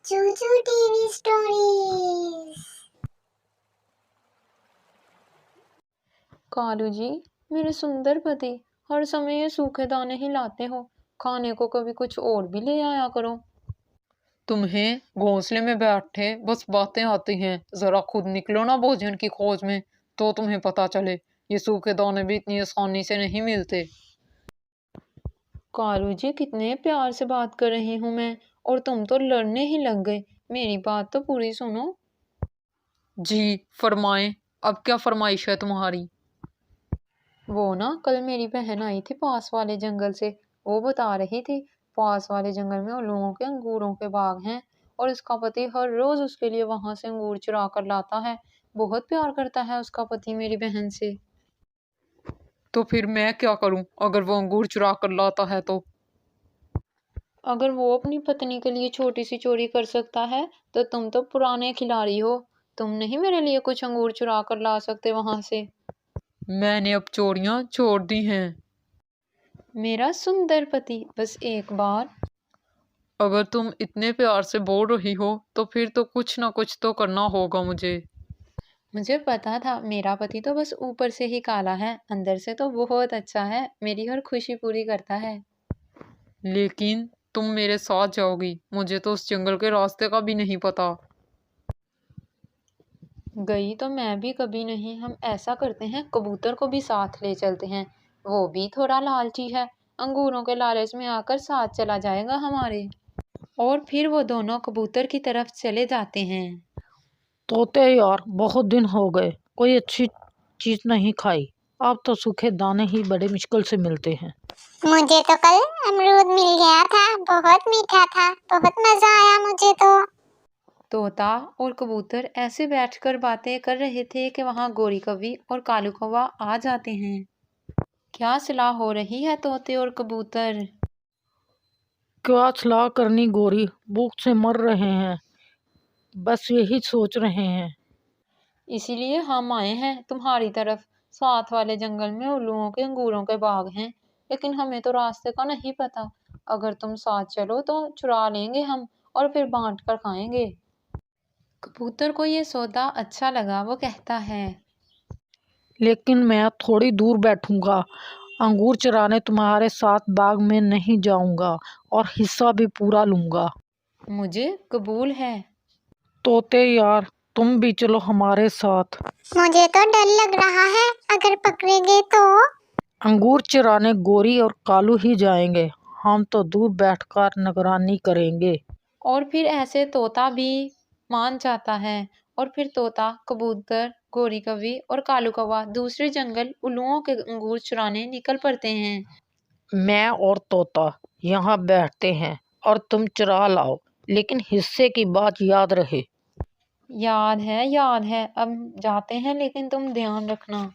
चूचू TV stories. Kalu ji, मेरे सुंदर पति, हर समय ये सूखे दाने ही लाते हो। खाने को कभी कुछ और भी ले आया करो। तुम्हें घोंसले में बैठे बस बातें आती हैं। जरा खुद निकलो ना भोजन की खोज में, तो तुम्हें पता चले ये सूखे दाने भी इतनी आसानी से नहीं मिलते। कालू जी, कितने प्यार से बात कर रही हूँ मैं, और तुम तो लड़ने ही लग गए। मेरी बात तो पूरी सुनो। जी फरमाएं, अब क्या फरमाइश है तुम्हारी? वो ना, कल मेरी बहन आई थी पास वाले जंगल से। वो बता रही थी पास वाले जंगल में उल्लुओं के अंगूरों के बाग हैं, और उसका पति हर रोज उसके लिए वहां से अंगूर चुरा कर लाता है। बहुत प्यार करता है उसका पति मेरी बहन से। तो फिर मैं क्या करूं अगर वो अंगूर चुरा कर लाता है तो? अगर वो अपनी पत्नी के लिए छोटी सी चोरी कर सकता है, तो तुम तो पुराने खिलाड़ी हो। तुम नहीं मेरे लिए कुछ अंगूर चुरा कर ला सकते वहां से। मैंने अब चोरियां छोड़ दी हैं। मेरा सुंदर पति, बस एक बार। अगर तुम इतने प्यार से बोल रही हो तो फिर तो कुछ ना कुछ तो करना होगा मुझे पता था। मेरा पति तो बस ऊपर से ही काला है, अंदर से तो बहुत अच्छा है। मेरी हर खुशी पूरी करता है। लेकिन तुम मेरे साथ जाओगी? मुझे तो उस जंगल के रास्ते का भी नहीं पता। गई तो मैं भी कभी नहीं। हम ऐसा करते हैं, कबूतर को भी साथ ले चलते हैं। वो भी थोड़ा लालची है, अंगूरों के लालच में आकर साथ चला जाएगा हमारे। और फिर वो दोनों कबूतर की तरफ चले जाते हैं। तोते यार, बहुत दिन हो गए कोई अच्छी चीज नहीं खाई। अब तो सूखे दाने ही बड़े मुश्किल से मिलते हैं। मुझे तो कल अमरूद मिल गया था, बहुत मीठा था, बहुत मजा आया मुझे तो। तोता और कबूतर ऐसे बैठकर बातें कर रहे थे कि वहां गोरी कौवी और कालू कौवा आ जाते हैं। क्या सलाह हो रही है तोते और कबूतर? क्या सलाह करनी गोरी, भूख से मर रहे हैं, बस यही सोच रहे हैं। इसीलिए हम आए हैं तुम्हारी तरफ। साथ वाले जंगल में उल्लुओं के अंगूरों के बाग हैं, लेकिन हमें तो रास्ते का नहीं पता। अगर तुम साथ चलो तो चुरा लेंगे हम, और फिर बांट कर खाएंगे। कबूतर को ये सौदा अच्छा लगा। वो कहता है, लेकिन मैं थोड़ी दूर बैठूंगा, अंगूर चराने तुम्हारे साथ बाग में नहीं जाऊंगा, और हिस्सा भी पूरा लूंगा। मुझे कबूल है। तोते यार, तुम भी चलो हमारे साथ। मुझे तो डर लग रहा है, अगर पकड़े गए तो। अंगूर चराने गोरी और कालू ही जाएंगे, हम तो दूर बैठकर निगरानी करेंगे। और फिर ऐसे तोता भी मान जाता है। और फिर तोता, कबूतर, गोरी कौवी और कालू कौवा दूसरे जंगल उल्लुओं के अंगूर चुराने निकल पड़ते हैं। मैं और तोता यहाँ बैठते हैं और तुम चुरा लाओ, लेकिन हिस्से की बात याद रहे। याद है, याद है। अब जाते हैं, लेकिन तुम ध्यान रखना।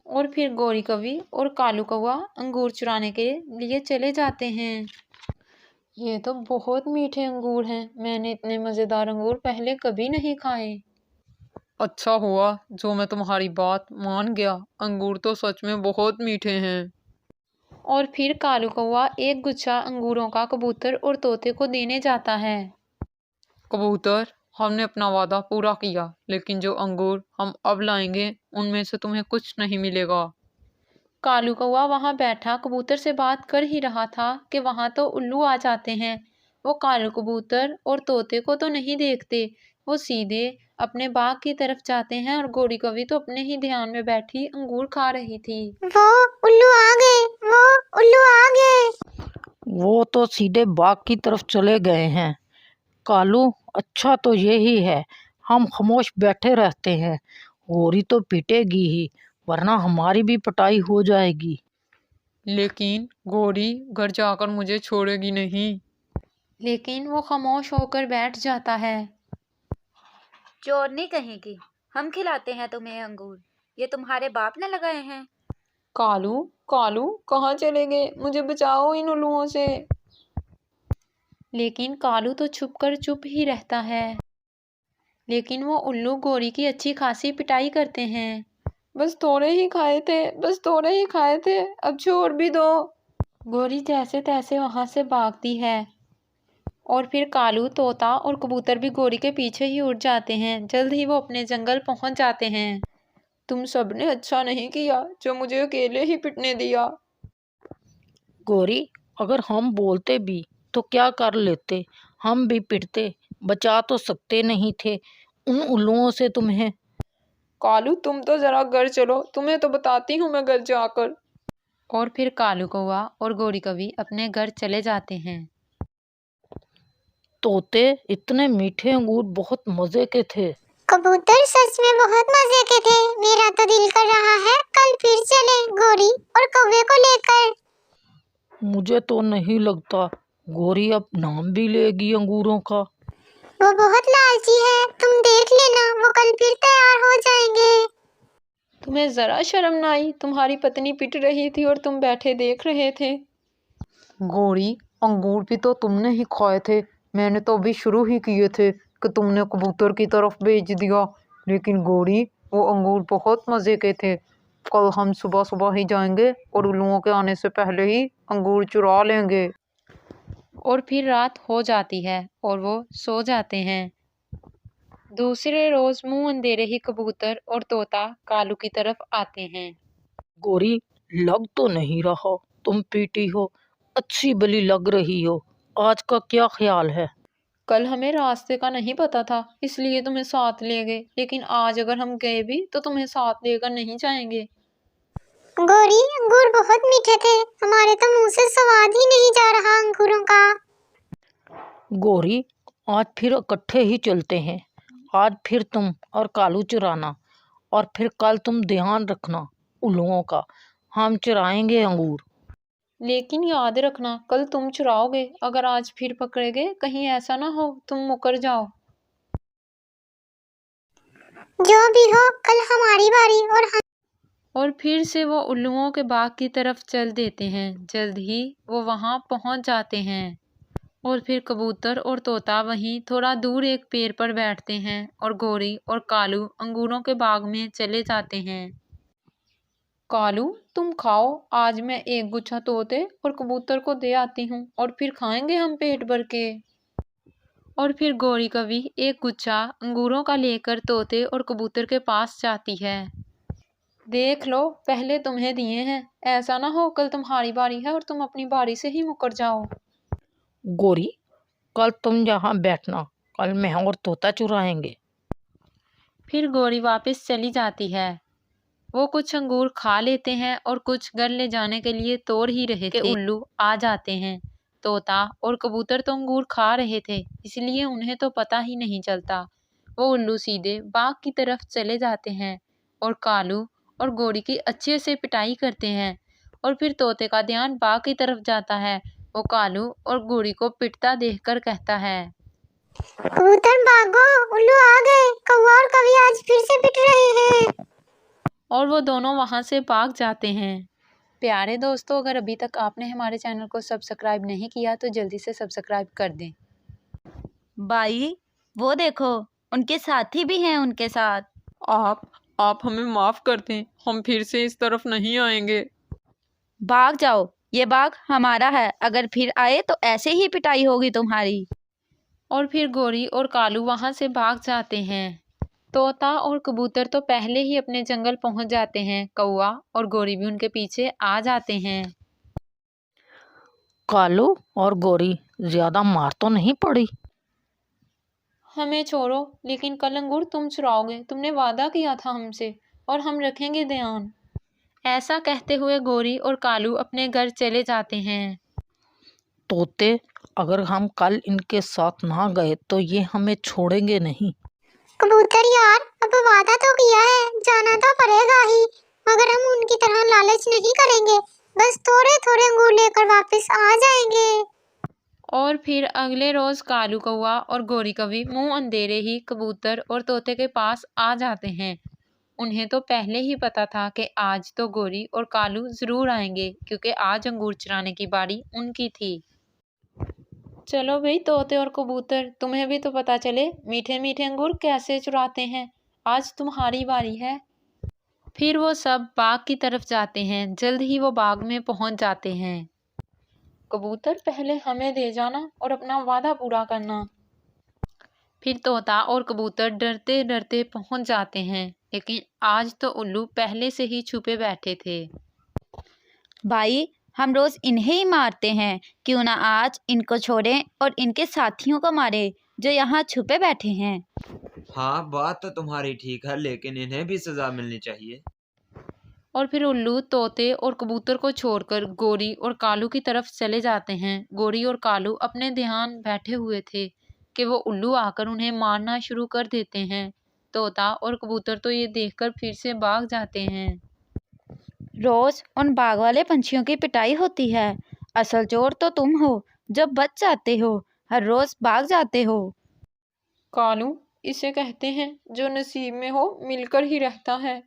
और फिर गोरी कौवी और कालू कौवा अंगूर चुराने के लिए चले जाते हैं। ये तो बहुत मीठे अंगूर हैं। मैंने इतने मज़ेदार अंगूर पहले कभी नहीं खाए। अच्छा हुआ जो मैं तुम्हारी बात मान गया। अंगूर तो सच में बहुत मीठे हैं। और फिर कालू कौवा एक गुच्छा अंगूरों का कबूतर और तोते को देने जाता है। कबूतर, हमने अपना वादा पूरा किया, लेकिन जो अंगूर हम अब लाएंगे उनमें से तुम्हें कुछ नहीं मिलेगा। कालू कौवा वहां बैठा कबूतर से बात कर ही रहा था कि वहां तो उल्लू आ जाते हैं। वो कालू कबूतर और तोते को तो नहीं देखते। वो सीधे अपने बाग की तरफ जाते हैं, और गोरी कौवी तो अपने ही ध्यान में बैठी अंगूर खा रही थी। वो उल्लू आ गए, वो उल्लू आ गए। वो तो सीधे बाग की तरफ चले गए हैं। कालू, अच्छा तो यही है, हम खामोश बैठे रहते हैं। गोरी तो पीटेगी ही, वरना हमारी भी पिटाई हो जाएगी। लेकिन गोरी घर जाकर मुझे छोड़ेगी नहीं। लेकिन वो खामोश होकर बैठ जाता है। चोरनी कहेगी, हम खिलाते हैं तुम्हें अंगूर, ये तुम्हारे बाप ने लगाए हैं। कालू, कालू, कहाँ चले गए? मुझे बचाओ इन उल्लुओं से। लेकिन कालू तो चुप ही रहता है। लेकिन वो उल्लू गोरी की अच्छी खासी पिटाई करते हैं। बस थोड़े ही खाए थे, बस थोड़े ही खाए थे, अब छोड़ भी दो। गोरी जैसे तैसे वहां से भागती है, और फिर कालू, तोता और कबूतर भी गोरी के पीछे ही उड़ जाते हैं। जल्द ही वो अपने जंगल पहुंच जाते हैं। तुम सबने अच्छा नहीं किया जो मुझे अकेले ही पिटने दिया। गोरी, अगर हम बोलते भी तो क्या कर लेते, हम भी पिटते, बचा तो सकते नहीं थे उन उल्लुओं से तुम्हें। कालू, तुम तो जरा घर चलो, तुम्हें तो बताती हूँ मैं घर जाकर। और फिर कालू कौवा और गोरी कवि अपने घर चले जाते हैं। तोते, इतने मीठे अंगूर बहुत मजे के थे। कबूतर सच में बहुत मजे के थे। मेरा तो दिल कर रहा है कल फिर चले गोरी और कौवे को लेकर। मुझे तो नहीं लगता गोरी अब नाम भी लेगी अंगूरों का। वो बहुत लालची है, तुम देख लेना, वो कल फिर तैयार हो जाएंगे। तुम्हें जरा शर्म ना आई? तुम्हारी पत्नी पिट रही थी और तुम बैठे देख रहे थे। गोरी, अंगूर भी तो तुमने ही खाए थे। मैंने तो अभी शुरू ही किए थे कि तुमने कबूतर की तरफ भेज दिया। लेकिन गोरी, वो अंगूर बहुत मजे के थे। कल हम सुबह सुबह ही जाएंगे और उल्लुओं के आने से पहले ही अंगूर चुरा लेंगे। और फिर रात हो जाती है और वो सो जाते हैं। दूसरे रोज मुंह अंधेरे ही कबूतर और तोता कालू की तरफ आते हैं। गोरी, लग तो नहीं रहा तुम पीटी हो, अच्छी भली लग रही हो। आज का क्या ख्याल है? कल हमें रास्ते का नहीं पता था, इसलिए तुम्हें साथ ले गए। लेकिन आज अगर हम गए भी तो तुम्हें साथ लेकर नहीं जाएंगे। गोरी, अंगूर बहुत मीठे थे, हमारे तो मुंह से स्वाद ही नहीं जा रहा अंगूरों का। गोरी, आज फिर इकट्ठे ही चलते हैं। आज फिर तुम और कालू चुराना, और फिर कल तुम ध्यान रखना उल्लुओं का। हम चुराएंगे अंगूर। लेकिन याद रखना, कल तुम चुराओगे। अगर आज फिर पकड़े गए, कहीं ऐसा ना हो तुम मुकर जाओ। जो भी हो, कल हमारी बारी और फिर से वो उल्लुओं के बाग की तरफ चल देते हैं। जल्द ही वो वहां पहुंच जाते हैं। और फिर कबूतर और तोता वहीं थोड़ा दूर एक पेड़ पर बैठते हैं और गोरी और कालू अंगूरों के बाग में चले जाते हैं। कालू, तुम खाओ, आज मैं एक गुच्छा तोते और कबूतर को दे आती हूँ और फिर खाएंगे हम पेट भर के। और फिर गोरी कवि एक गुच्छा अंगूरों का लेकर तोते और कबूतर के पास जाती है। देख लो, पहले तुम्हें दिए हैं, ऐसा ना हो कल तुम्हारी बारी है और तुम अपनी बारी से ही मुकर जाओ। गोरी, कल तुम यहाँ बैठना, कल मैं और तोता चुराएंगे। फिर गोरी वापस चली जाती है। वो कुछ अंगूर खा लेते हैं और कुछ घर ले जाने के लिए तोड़ ही रहे थे। उल्लू आ जाते हैं। तोता और कबूतर तो अंगूर खा रहे थे, इसलिए उन्हें तो पता ही नहीं चलता। वो उल्लू सीधे बाग की तरफ चले जाते हैं और कालू और गोरी की अच्छे से पिटाई करते हैं। और फिर तोते का ध्यान बाग की तरफ जाता है। वो कालू और गोरी को पिटता देखकर कहता है, कबूतर भागो, उल्लू आ गए, कौवा और कवि आज फिर से पिट रहे हैं। और वो दोनों वहां से भाग जाते हैं। प्यारे दोस्तों, अगर अभी तक आपने हमारे चैनल को सब्सक्राइब नहीं किया तो जल्दी से सब्सक्राइब कर दें। भाई, वो देखो, उनके साथी भी हैं उनके साथ। आप हमें माफ कर दें, हम फिर से इस तरफ नहीं आएंगे। भाग जाओ, ये बाग हमारा है, अगर फिर आए तो ऐसे ही पिटाई होगी तुम्हारी। और फिर गोरी और कालू वहां से भाग जाते हैं। तोता और कबूतर तो पहले ही अपने जंगल पहुंच जाते हैं। कौवा और गोरी भी उनके पीछे आ जाते हैं। कालू और गोरी, ज्यादा मार तो नहीं पड़ी? हमें छोड़ो, लेकिन कल अंगूर तुम चुराओगे, तुमने वादा किया था हमसे, और हम रखेंगे ध्यान। ऐसा कहते हुए गोरी और कालू अपने घर चले जाते हैं। तोते, अगर हम कल इनके साथ ना गए तो ये हमें छोड़ेंगे नहीं। कबूतर यार, अब वादा तो किया है, जाना तो पड़ेगा ही, मगर हम उनकी तरह लालच नहीं करेंगे, बस थोड़े थोड़े अंगूर लेकर वापस आ जाएंगे। और फिर अगले रोज कालू कौवा और गोरी कवि मुंह अंधेरे ही कबूतर और तोते के पास आ जाते हैं। उन्हें तो पहले ही पता था कि आज तो गोरी और कालू जरूर आएंगे, क्योंकि आज अंगूर चुराने की बारी उनकी थी। चलो भाई तोते और कबूतर, तुम्हें भी तो पता चले मीठे मीठे अंगूर कैसे चुराते हैं। आज तुम्हारी बारी है। फिर वो सब बाग की तरफ जाते हैं। जल्द ही वो बाग में पहुंच जाते हैं। कबूतर पहले हमें दे जाना और अपना वादा पूरा करना। फिर तोता और कबूतर डरते डरते पहुंच जाते हैं, लेकिन आज तो उल्लू पहले से ही छुपे बैठे थे। भाई, हम रोज इन्हें ही मारते हैं, क्यों ना आज इनको छोड़ें और इनके साथियों को मारे जो यहाँ छुपे बैठे हैं। हाँ, बात तो तुम्हारी ठीक है, लेकिन इन्हें भी सजा मिलनी चाहिए। और फिर उल्लू तोते और कबूतर को छोड़कर गोरी और कालू की तरफ चले जाते हैं। गोरी और कालू अपने ध्यान बैठे हुए थे कि वो उल्लू आकर उन्हें मारना शुरू कर देते हैं। तोता और कबूतर तो ये देखकर फिर से भाग जाते हैं। रोज उन बाग वाले पंछियों की पिटाई होती है। असल चोर तो तुम हो जो बच जाते हो, हर रोज भाग जाते हो। कालू, इसे कहते हैं जो नसीब में हो मिलकर ही रहता है।